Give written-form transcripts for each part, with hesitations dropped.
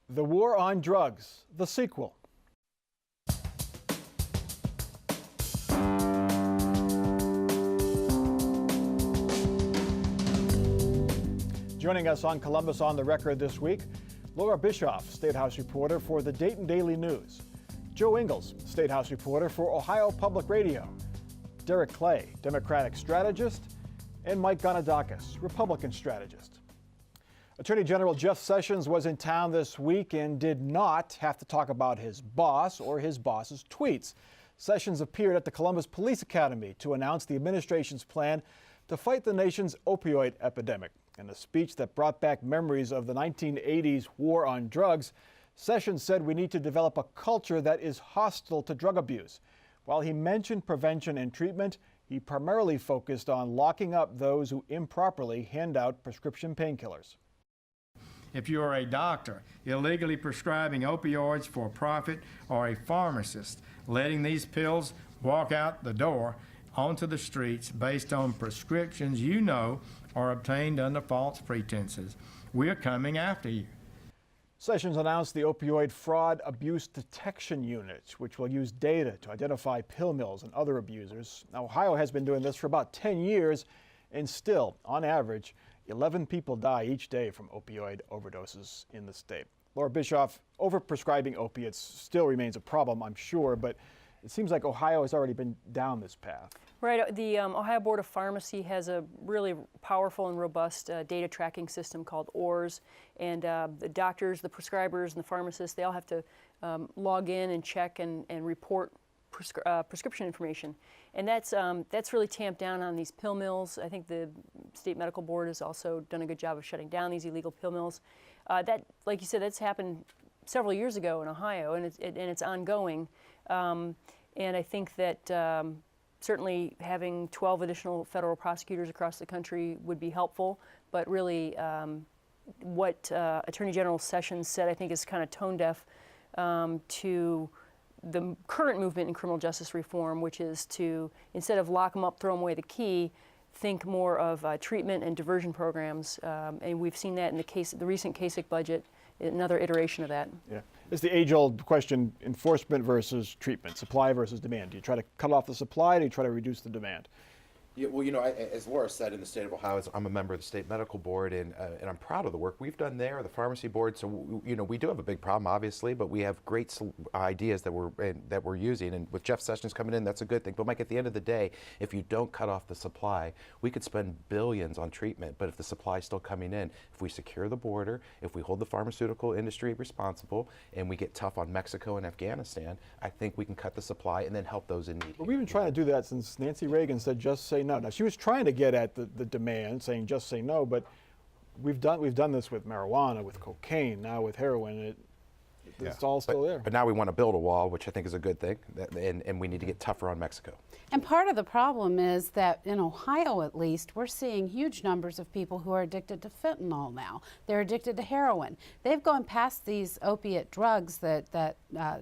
The War on Drugs, the sequel. Joining us on Columbus on the Record this week, Laura Bischoff, State House reporter for the Dayton Daily News. Joe Ingles, State House reporter for Ohio Public Radio. Derek Clay, Democratic strategist. And Mike Gonadakis, Republican strategist. Attorney General Jeff Sessions was in town this week and did not have to talk about his boss or his boss's tweets. Sessions appeared at the Columbus Police Academy to announce the administration's plan to fight the nation's opioid epidemic. In a speech that brought back memories of the 1980s war on drugs, Sessions said we need to develop a culture that is hostile to drug abuse. While he mentioned prevention and treatment, he primarily focused on locking up those who improperly hand out prescription painkillers. If you are a doctor illegally prescribing opioids for profit, or a pharmacist letting these pills walk out the door onto the streets based on prescriptions you know are obtained under false pretenses, we're coming after you. Sessions announced the Opioid Fraud Abuse Detection Unit, which will use data to identify pill mills and other abusers. Now, Ohio has been doing this for about 10 years, and still, on average, 11 people die each day from opioid overdoses in the state. Laura Bischoff, overprescribing opiates still remains a problem, I'm sure, but it seems like Ohio has already been down this path. Right. The Ohio Board of Pharmacy has a really powerful and robust data tracking system called ORS, and the doctors, the prescribers, and the pharmacists, they all have to log in and check and report prescription information. And that's really tamped down on these pill mills. I think the State Medical Board has also done a good job of shutting down these illegal pill mills. That, like you said, that's happened several years ago in Ohio, and it's ongoing. And I think that certainly having 12 additional federal prosecutors across the country would be helpful, but really what Attorney General Sessions said, I think, is kind of tone deaf to the current movement in criminal justice reform, which is to, instead of lock them up, throw them away the key, think more of treatment and diversion programs. And we've seen that in the recent Kasich budget, another iteration of that. Yeah. It's the age-old question, enforcement versus treatment, supply versus demand. Do you try to cut off the supply, or do you try to reduce the demand? Yeah, well, you know, as Laura said, in the state of Ohio, I'm a member of the State Medical Board, and I'm proud of the work we've done there, the Pharmacy Board. So, you know, we do have a big problem, obviously, but we have great ideas that we're using. And with Jeff Sessions coming in, that's a good thing. But Mike, at the end of the day, if you don't cut off the supply, we could spend billions on treatment. But if the supply is still coming in, if we secure the border, if we hold the pharmaceutical industry responsible, and we get tough on Mexico and Afghanistan, I think we can cut the supply and then help those in need. But we've been trying to do that since Nancy Reagan said, "Just say no." Now, she was trying to get at the demand, saying just say no, but we've done this with marijuana, with cocaine, now with heroin. It's all still there. But now we want to build a wall, which I think is a good thing, and we need to get tougher on Mexico. And part of the problem is that in Ohio, at least, we're seeing huge numbers of people who are addicted to fentanyl now. They're addicted to heroin. They've gone past these opiate drugs that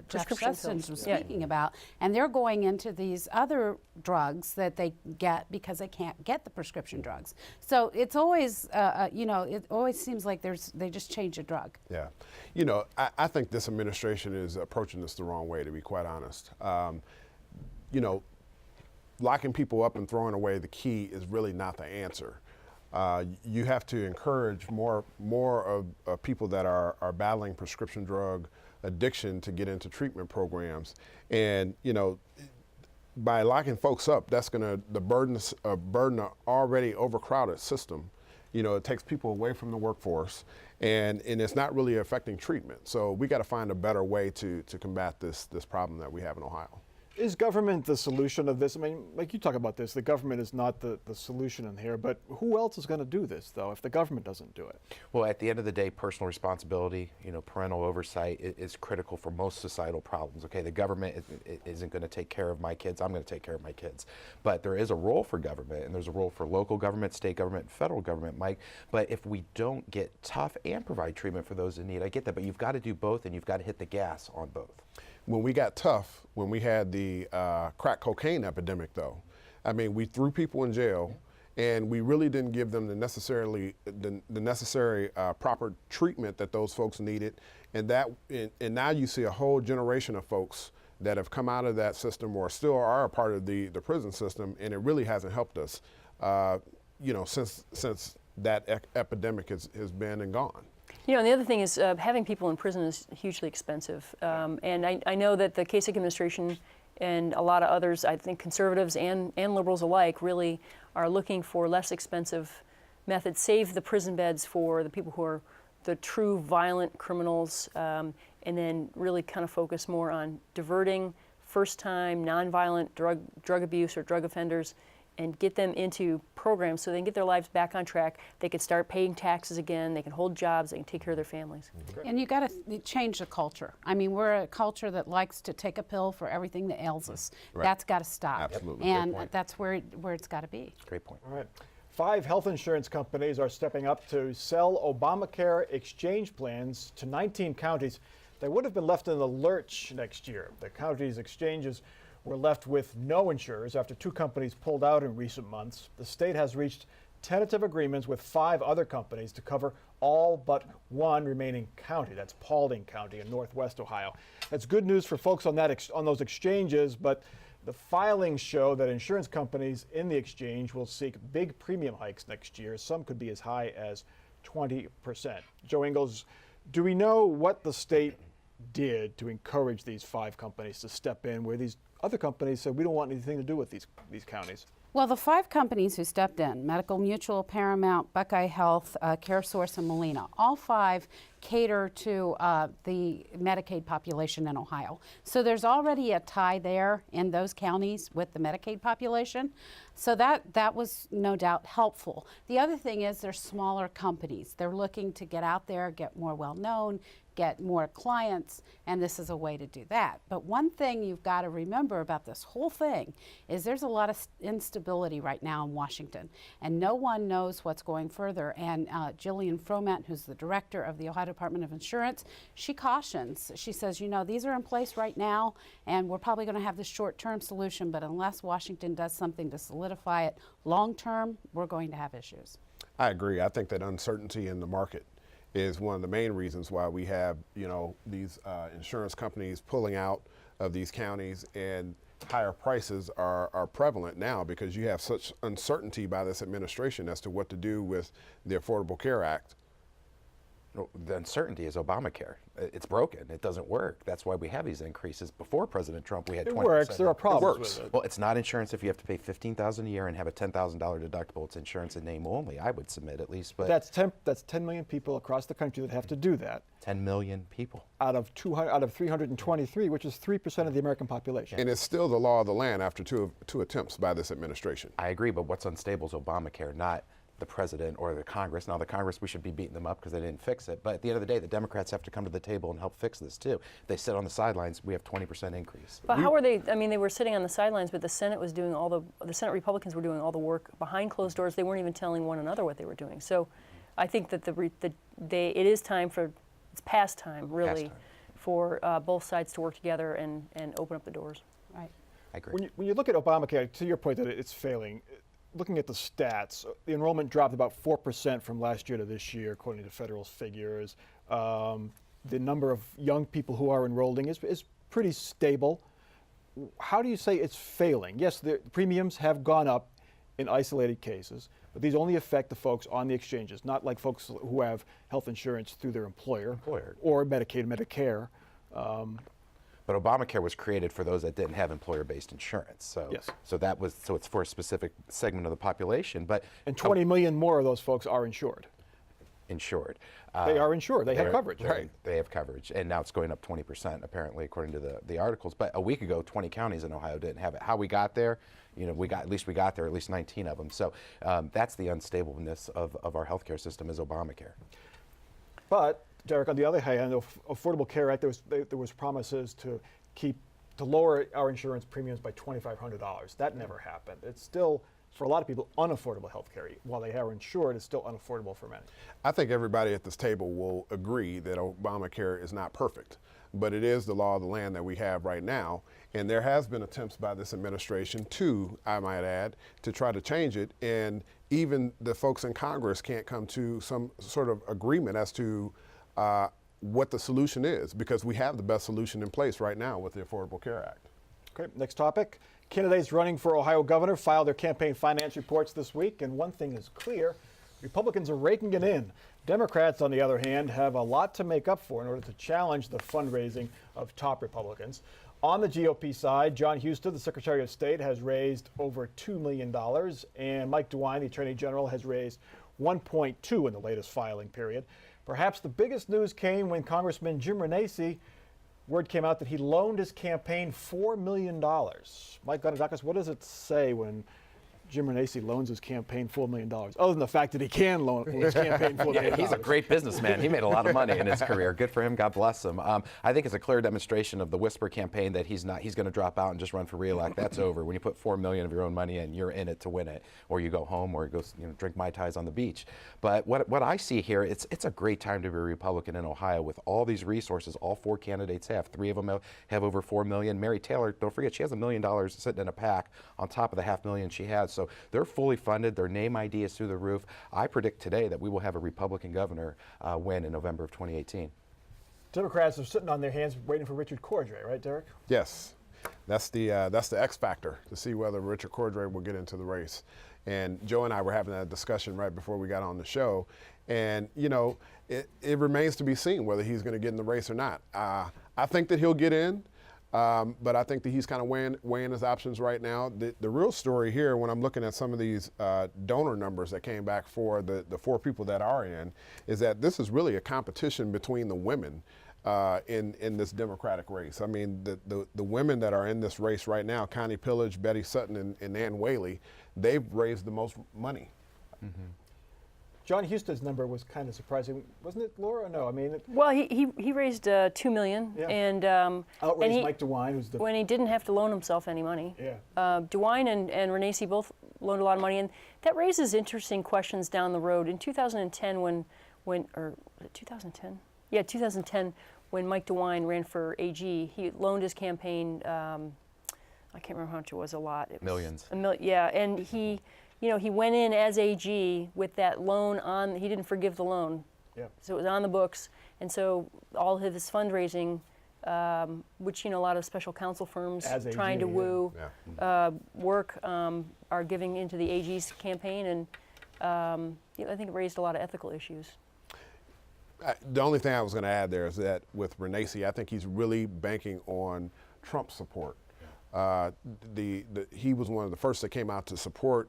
Jeff Sessions was speaking about, and they're going into these other drugs that they get because they can't get the prescription drugs. So it's always, you know, it always seems like they just change a drug. Yeah. You know, I think this administration is approaching this the wrong way, to be quite honest. You know, locking people up and throwing away the key is really not the answer. You have to encourage more of people that are battling prescription drug addiction to get into treatment programs. And, you know, by locking folks up, that's going to burden an already overcrowded system. You know, it takes people away from the workforce, and it's not really affecting treatment. So we got to find a better way to combat this problem that we have in Ohio. Is government the solution of this? I mean, like you talk about this, the government is not the solution in here, but who else is going to do this, though, if the government doesn't do it? Well, at the end of the day, personal responsibility, you know, parental oversight is critical for most societal problems. Okay, the government isn't going to take care of my kids. I'm going to take care of my kids. But there is a role for government, and there's a role for local government, state government, federal government, Mike. But if we don't get tough and provide treatment for those in need, I get that, but you've got to do both, and you've got to hit the gas on both. When we got tough, when we had the crack cocaine epidemic, though, I mean, we threw people in jail and we really didn't give them the necessary proper treatment that those folks needed, and now you see a whole generation of folks that have come out of that system or still are a part of the prison system, and it really hasn't helped us, since that epidemic has been and gone. You know, and the other thing is having people in prison is hugely expensive. And I know that the Kasich administration and a lot of others, I think conservatives and liberals alike, really are looking for less expensive methods, save the prison beds for the people who are the true violent criminals, and then really kind of focus more on diverting first-time, nonviolent drug abuse or drug offenders and get them into programs so they can get their lives back on track. They can start paying taxes again, they can hold jobs, they can take care of their families. And you got to change the culture. I mean, we're a culture that likes to take a pill for everything that ails us. Right. That's got to stop. Absolutely. And Great point. that's where it's got to be. Great point. All right. 5 health insurance companies are stepping up to sell Obamacare exchange plans to 19 counties. They would have been left in the lurch next year. The counties' exchanges were left with no insurers after 2 companies pulled out in recent months. The state has reached tentative agreements with 5 other companies to cover all but one remaining county. That's Paulding County in northwest Ohio. That's good news for folks on those exchanges, but the filings show that insurance companies in the exchange will seek big premium hikes next year. Some could be as high as 20%. Joe Ingles, do we know what the state did to encourage these 5 companies to step in where these other companies said we don't want anything to do with these counties? Well, the 5 companies who stepped in, Medical Mutual, Paramount, Buckeye Health, CareSource, and Molina, all 5 cater to the Medicaid population in Ohio. So there's already a tie there in those counties with the Medicaid population. So that was no doubt helpful. The other thing is they're smaller companies. They're looking to get out there, get more well-known, get more clients, and this is a way to do that. But one thing you've got to remember about this whole thing is there's a lot of instability right now in Washington, and no one knows what's going further. And Jillian Froment, who's the director of the Ohio Department of Insurance, she cautions. She says, these are in place right now, and we're probably going to have this short-term solution, but unless Washington does something to solidify it long-term, we're going to have issues. I agree. I think that uncertainty in the market is one of the main reasons why we have, these insurance companies pulling out of these counties, and higher prices are prevalent now because you have such uncertainty by this administration as to what to do with the Affordable Care Act. No, the uncertainty is Obamacare. It's broken. It doesn't work. That's why we have these increases. Before President Trump, we had 20%. It works. There are problems with it. Well, it's not insurance if you have to pay $15,000 a year and have a $10,000 deductible. It's insurance in name only, I would submit at least. But That's 10 million people across the country that have to do that 10 million people. out of 323, which is 3% of the American population. And it's still the law of the land after two attempts by this administration. I agree, but what's unstable is Obamacare, not the president or the Congress. Now, the Congress, we should be beating them up because they didn't fix it. But at the end of the day, the Democrats have to come to the table and help fix this too. They sit on the sidelines. We have 20% increase. But how were they? I mean, they were sitting on the sidelines, but the Senate was doing the Senate Republicans were doing all the work behind closed doors. They weren't even telling one another what they were doing. So, I think that it is time it's past time really, for both sides to work together and open up the doors. Right. I agree. When you look at Obamacare, to your point that it's failing, looking at the stats, the enrollment dropped about 4% from last year to this year, according to federal figures. The number of young people who are enrolling is pretty stable. How do you say it's failing? Yes, the premiums have gone up in isolated cases, but these only affect the folks on the exchanges, not like folks who have health insurance through their employer. Or Medicaid, Medicare. But Obamacare was created for those that didn't have employer-based insurance. So, Yes. so it's for a specific segment of the population. But And 20 million more of those folks are insured. insured. They are insured. They have They're- coverage. they're- They have coverage, and now it's going up 20% apparently, according to the articles. But a week ago, 20 counties in Ohio didn't have it. How we got there, we got there, at least 19 of them. So that's the unstableness of our healthcare system is Obamacare. But, Derek, on the other hand, the Affordable Care Act, there was promises to lower our insurance premiums by $2,500. That never happened. It's still, for a lot of people, unaffordable health care. While they are insured, it's still unaffordable for many. I think everybody at this table will agree that Obamacare is not perfect, but it is the law of the land that we have right now. And there has been attempts by this administration to, I might add, to try to change it. And even the folks in Congress can't come to some sort of agreement as to what the solution is, because we have the best solution in place right now with the Affordable Care Act. Okay, next topic. Candidates running for Ohio governor filed their campaign finance reports this week, and one thing is clear: Republicans are raking it in. Democrats, on the other hand, have a lot to make up for in order to challenge the fundraising of top Republicans. On the GOP side, John Husted, the Secretary of State, has raised over $2 million, and Mike DeWine, the Attorney General, has raised $1.2 in the latest filing period. Perhaps the biggest news came when Congressman Jim Renacci, word came out that he loaned his campaign $4 million. Mike Gonidakis, what does it say when Jim Renacci loans his campaign $4 million, other than the fact that he can loan his campaign $4 million? He's a great businessman. He made a lot of money in his career. Good for him. God bless him. I think it's a clear demonstration of the whisper campaign that he's going to drop out and just run for re-elect. That's over. When you put $4 million of your own money in, you're in it to win it, or you go home, or you go drink Mai Tais on the beach. But what I see here, it's a great time to be a Republican in Ohio with all these resources. All four candidates have. 3 of them have over $4 million. Mary Taylor, don't forget, she has $1 million sitting in a PAC on top of the $500,000 she has. So they're fully funded. Their name ID is through the roof. I predict today that we will have a Republican governor win in November of 2018. Democrats are sitting on their hands waiting for Richard Cordray, right, Derek? Yes, that's the X factor to see whether Richard Cordray will get into the race. And Joe and I were having that discussion right before we got on the show, and it remains to be seen whether he's going to get in the race or not. I think that he'll get in. But I think that he's kind of weighing his options right now. The real story here, when I'm looking at some of these donor numbers that came back for the 4 people that are in, is that this is really a competition between the women in this Democratic race. I mean, the women that are in this race right now, Connie Pillage, Betty Sutton, and Nan Whaley, they've raised the most money. Mm-hmm. John Husted's number was kind of surprising, wasn't it, Laura? No, I mean. Well, he raised $2 million, Yeah. and Outraised Mike DeWine, who's the. when he didn't have to loan himself any money. Yeah. DeWine and Renacci both loaned a lot of money, and that raises interesting questions down the road. In 2010, or was it 2010? Yeah, 2010, when Mike DeWine ran for AG, he loaned his campaign. I can't remember how much it was. A lot. It was Millions. Yeah, and he went in as AG with that loan on. He didn't forgive the loan. Yeah. So it was on the books, and so all of his fundraising, which a lot of special counsel firms As AG, trying to yeah. woo Yeah. work are giving into the AG's campaign, and I think it raised a lot of ethical issues. The only thing I was going to add there is that with Renacci, I think he's really banking on Trump support. He was one of the first that came out to support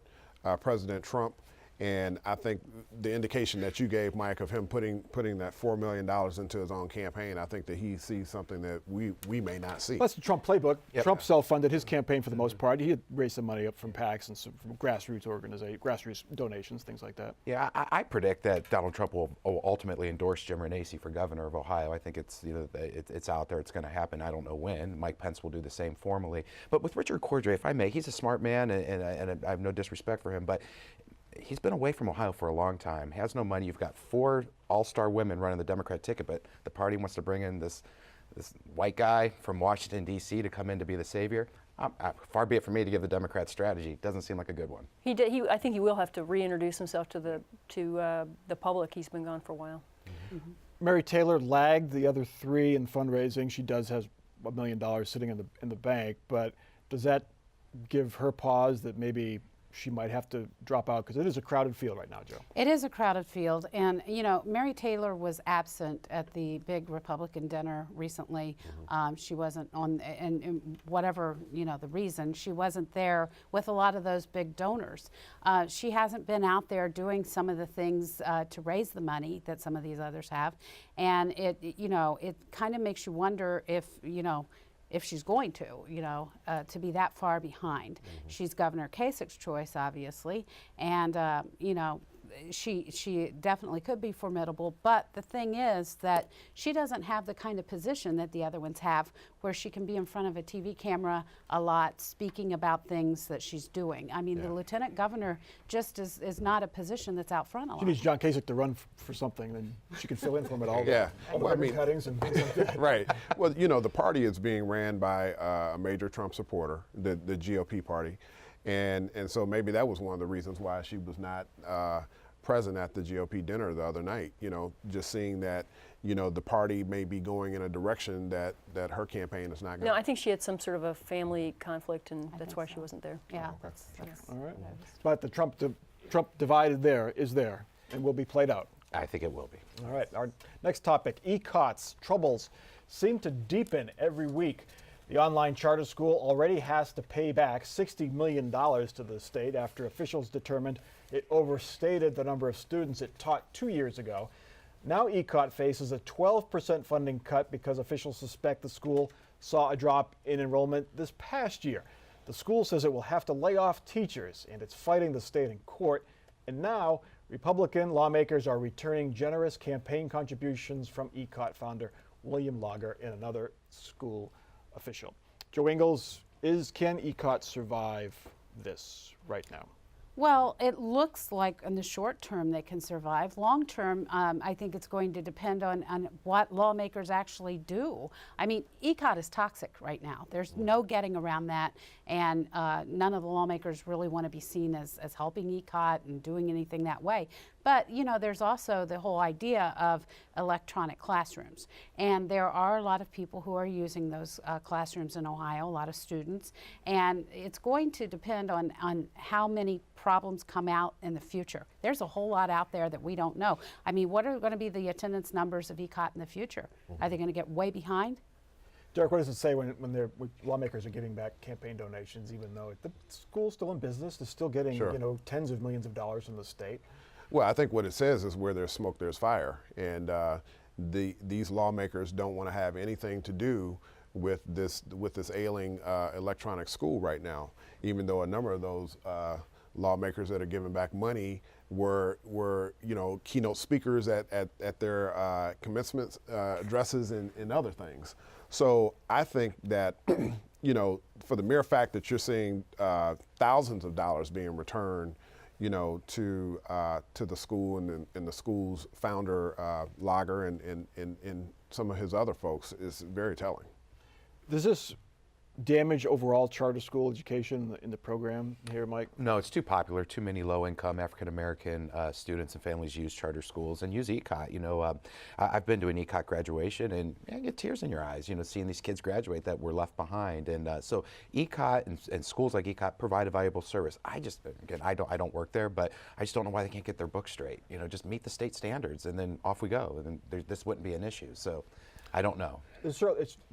President Trump, and I think the indication that you gave, Mike, of him putting that $4 million into his own campaign, I think that he sees something that we may not see. That's the Trump playbook. Yep. Trump self-funded his campaign for the most part. He had raised some money up from PACs and from grassroots donations, things like that. Yeah, I predict that Donald Trump will ultimately endorse Jim Renacci for governor of Ohio. I think it's it's out there. It's going to happen. I don't know when. Mike Pence will do the same formally. But with Richard Cordray, if I may, he's a smart man, and I have no disrespect for him, but he's been away from Ohio for a long time, has no money. You've got 4 all-star women running the Democrat ticket, but the party wants to bring in this white guy from Washington, D.C. to come in to be the savior. Far be it from me to give the Democrat strategy. Doesn't seem like a good one. I think he will have to reintroduce himself to the public. He's been gone for a while. Mm-hmm. Mary Taylor lagged the other 3 in fundraising. She does have $1 million sitting in the bank, but does that give her pause that maybe she might have to drop out, because it is a crowded field right now, Joe? It is a crowded field, and Mary Taylor was absent at the big Republican dinner recently. She wasn't on, and whatever the reason, she wasn't there with a lot of those big donors. She hasn't been out there doing some of the things to raise the money that some of these others have, and it kind of makes you wonder if she's going to be that far behind. She's Governor Kasich's choice, obviously, and she definitely could be formidable, but the thing is that she doesn't have the kind of position that the other ones have, where she can be in front of a TV camera a lot speaking about things that she's doing. I mean, the lieutenant governor just is not a position that's out front a lot. She needs John Kasich to run for something, then she can fill in for him at all. Yeah. All the Well, I ribbon mean- cuttings and things like that. Right. Well, the party is being ran by a major Trump supporter, the GOP party. And so maybe that was one of the reasons why she was not present at the GOP dinner the other night. You know, just seeing that, you know, the party may be going in a direction that her campaign is not going. No, I think she had some sort of a family conflict, and that's why she wasn't there. Yeah. Okay. That's All right. But the Trump divided there is there and will be played out. I think it will be. All right, our next topic, ECOT's troubles seem to deepen every week. The online charter school already has to pay back $60 million to the state after officials determined it overstated the number of students it taught 2 years ago. Now ECOT faces a 12% funding cut because officials suspect the school saw a drop in enrollment this past year. The school says it will have to lay off teachers, and it's fighting the state in court. And now Republican lawmakers are returning generous campaign contributions from ECOT founder William Lager and another school official. Joe Ingles, can ECOT survive this right now? Well, it looks like in the short term they can survive. Long term, I think it's going to depend on what lawmakers actually do. I mean, ECOT is toxic right now. There's no getting around that, and none of the lawmakers really want to be seen as helping ECOT and doing anything that way. But, you know, there's also the whole idea of electronic classrooms. And there are a lot of people who are using those classrooms in Ohio, a lot of students. And it's going to depend on how many problems come out in the future. There's a whole lot out there that we don't know. I mean, what are going to be the attendance numbers of ECOT in the future? Are they going to get way behind? Derek, what does it say when lawmakers are giving back campaign donations, even though the school's still in business, they're still getting Sure. you know, tens of millions of dollars from the state? Well, I think what it says is where there's smoke, there's fire. And these lawmakers don't want to have anything to do with this ailing electronic school right now, even though a number of those lawmakers that are giving back money were you know, keynote speakers at their commencement addresses and other things. So I think that you know, for the mere fact that you're seeing thousands of dollars being returned, you know, to the school and the school's founder Lager and some of his other folks is very telling. Does this damage overall charter school education in the program here, Mike? No, it's too popular. Too many low-income African-American students and families use charter schools and use ECOT. You know, I've been to an ECOT graduation, and you get tears in your eyes, you know, seeing these kids graduate that were left behind. And so ECOT and schools like ECOT provide a valuable service. Again, I don't work there, but I just don't know why they can't get their books straight. You know, just meet the state standards, and then off we go. And then this wouldn't be an issue. So I don't know.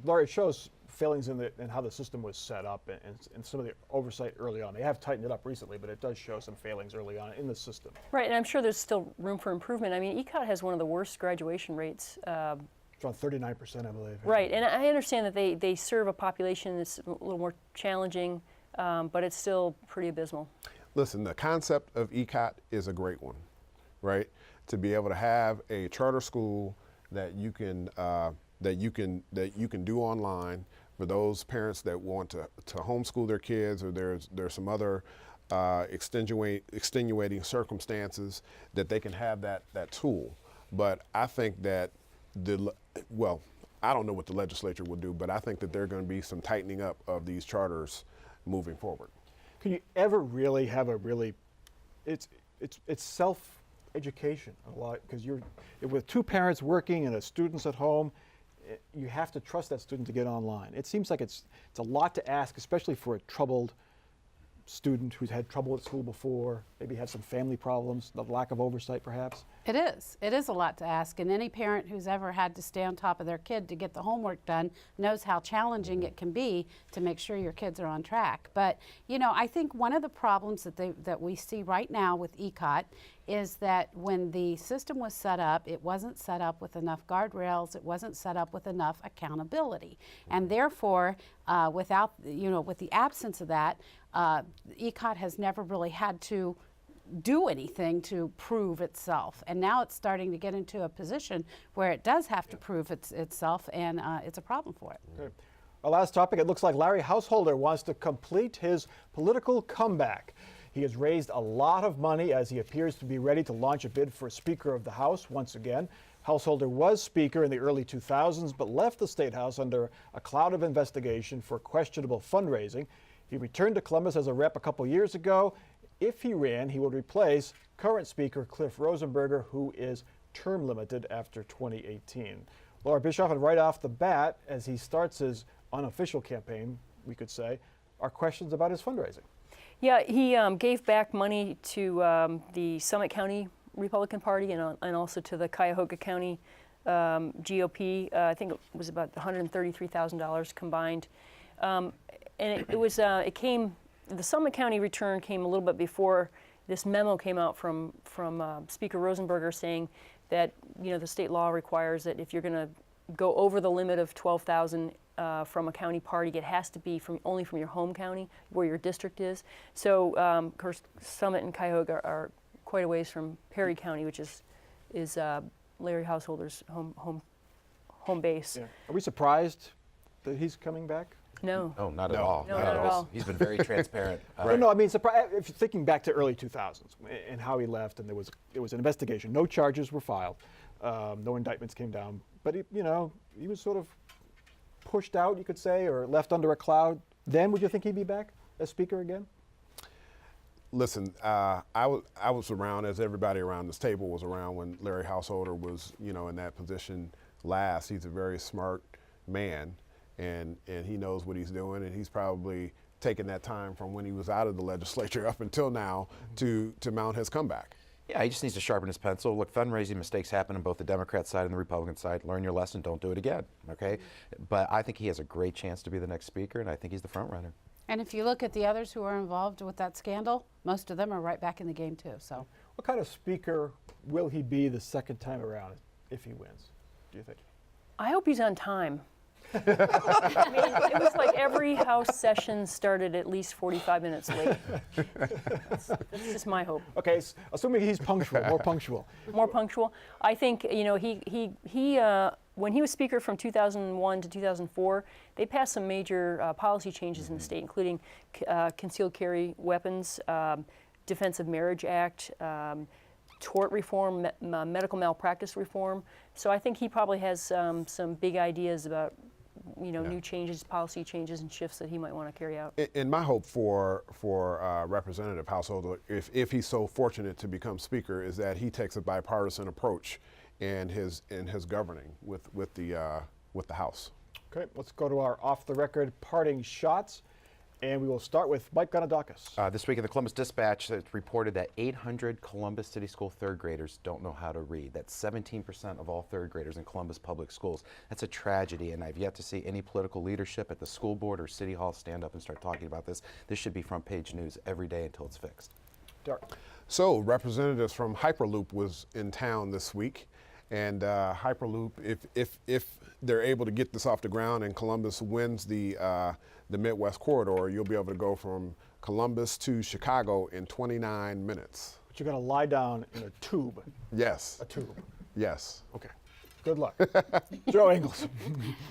Laura, it shows failings in how the system was set up and some of the oversight early on. They have tightened it up recently, but it does show some failings early on in the system. Right, and I'm sure there's still room for improvement. I mean, ECOT has one of the worst graduation rates. It's around 39%, I believe. Right, and I understand that they serve a population that's a little more challenging, but it's still pretty abysmal. Listen, the concept of ECOT is a great one, right? To be able to have a charter school that you can do online for those parents that want to homeschool their kids, or there's some other extenuating circumstances that they can have that tool. But I think that I don't know what the legislature will do, but I think that there are going to be some tightening up of these charters moving forward. Can you ever really have it's self-education a lot, because you're with two parents working and a student's at home. You have to trust that student to get online. It seems like it's a lot to ask, especially for a troubled student who's had trouble at school before, maybe had some family problems, the lack of oversight perhaps. It is. It is a lot to ask, and any parent who's ever had to stay on top of their kid to get the homework done knows how challenging it can be to make sure your kids are on track. But, you know, I think one of the problems that we see right now with ECOT is that when the system was set up, it wasn't set up with enough guardrails, it wasn't set up with enough accountability. And therefore, with the absence of that, ECOT has never really had to do anything to prove itself. And now it's starting to get into a position where it does have to prove itself, and it's a problem for it. Okay. Our last topic, it looks like Larry Householder wants to complete his political comeback. He has raised a lot of money as he appears to be ready to launch a bid for Speaker of the House once again. Householder was Speaker in the early 2000s, but left the State House under a cloud of investigation for questionable fundraising. He returned to Columbus as a rep a couple years ago. If he ran, he would replace current Speaker Cliff Rosenberger, who is term limited after 2018. Laura Bischoff, and right off the bat, as he starts his unofficial campaign, we could say, are questions about his fundraising. Yeah, he gave back money to the Summit County Republican Party and also to the Cuyahoga County GOP. I think it was about $133,000 combined. And it came, the Summit County return came a little bit before this memo came out from Speaker Rosenberger saying that, you know, the state law requires that if you're going to go over the limit of 12,000 from a county party, it has to be only from your home county where your district is. So, of course, Summit and Cuyahoga are quite a ways from Perry County, which is Larry Householder's home base. Yeah. Are we surprised that he's coming back? No. No, not at No. all. No, not at all. He's been very transparent. No, I mean, if you're thinking back to early 2000s and how he left, and there was an investigation. No charges were filed. No indictments came down. But, he was sort of pushed out, you could say, or left under a cloud. Then would you think he'd be back as Speaker again? Listen, I was around, as everybody around this table was around, when Larry Householder was, in that position last. He's a very smart man, and he knows what he's doing, and he's probably taken that time from when he was out of the legislature up until now to mount his comeback. Yeah, he just needs to sharpen his pencil. Look, fundraising mistakes happen on both the Democrat side and the Republican side. Learn your lesson, don't do it again, okay? But I think he has a great chance to be the next Speaker, and I think he's the front runner. And if you look at the others who are involved with that scandal, most of them are right back in the game too. So, What kind of Speaker will he be the second time around if he wins, do you think? I hope he's on time. I mean, it was like every House session started at least 45 minutes late. That's just my hope. Okay, assuming he's punctual, more punctual. More punctual. I think, he when he was Speaker from 2001 to 2004, they passed some major policy changes in the state, including concealed carry weapons, Defense of Marriage Act, tort reform, medical malpractice reform. So I think he probably has some big ideas about new changes, policy changes, and shifts that he might want to carry out. And my hope for Representative Householder, if he's so fortunate to become Speaker, is that he takes a bipartisan approach in his governing with the House. Okay, let's go to our off-the-record parting shots, and we will start with Mike Gonadakis. This week in the Columbus Dispatch, it's reported that 800 Columbus City School third graders don't know how to read. That's 17% of all third graders in Columbus Public Schools. That's a tragedy, and I've yet to see any political leadership at the school board or city hall stand up and start talking about this. This should be front page news every day until it's fixed. Derek. So representatives from Hyperloop was in town this week, and Hyperloop, if they're able to get this off the ground and Columbus wins the Midwest Corridor, you'll be able to go from Columbus to Chicago in 29 minutes. But you're going to lie down in a tube. Yes. A tube. Yes. Okay. Good luck. Joe Ingles.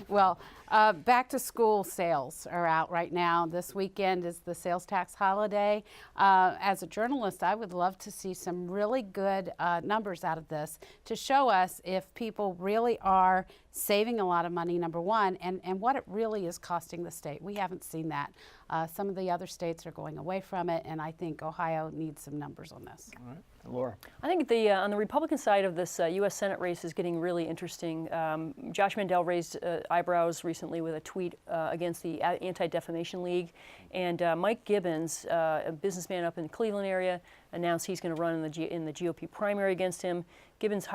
well, back to school sales are out right now. This weekend is the sales tax holiday. As a journalist, I would love to see some really good numbers out of this to show us if people really are saving a lot of money, number one, and what it really is costing the state. We haven't seen that. Some of the other states are going away from it, and I think Ohio needs some numbers on this. All right. Laura. I think on the Republican side of this U.S. Senate race is getting really interesting. Josh Mandel raised eyebrows recently with a tweet against the Anti-Defamation League, and Mike Gibbons, a businessman up in the Cleveland area, announced he's going to run in the GOP primary against him. Gibbons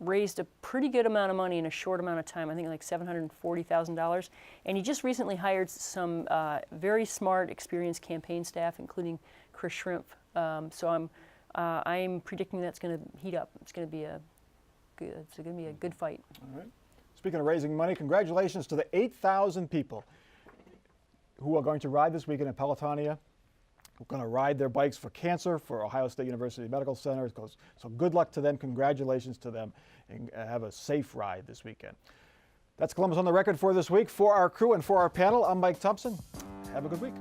raised a pretty good amount of money in a short amount of time, I think like $740,000, and he just recently hired some very smart, experienced campaign staff, including Chris Schrimpf. So I'm predicting that's going to heat up. It's going to be a good fight. All right. Speaking of raising money, congratulations to the 8,000 people who are going to ride this weekend in Pelotonia. We're going to ride their bikes for cancer for Ohio State University Medical Center. So good luck to them. Congratulations to them, and have a safe ride this weekend. That's Columbus on the Record for this week. For our crew and for our panel, I'm Mike Thompson. Have a good week.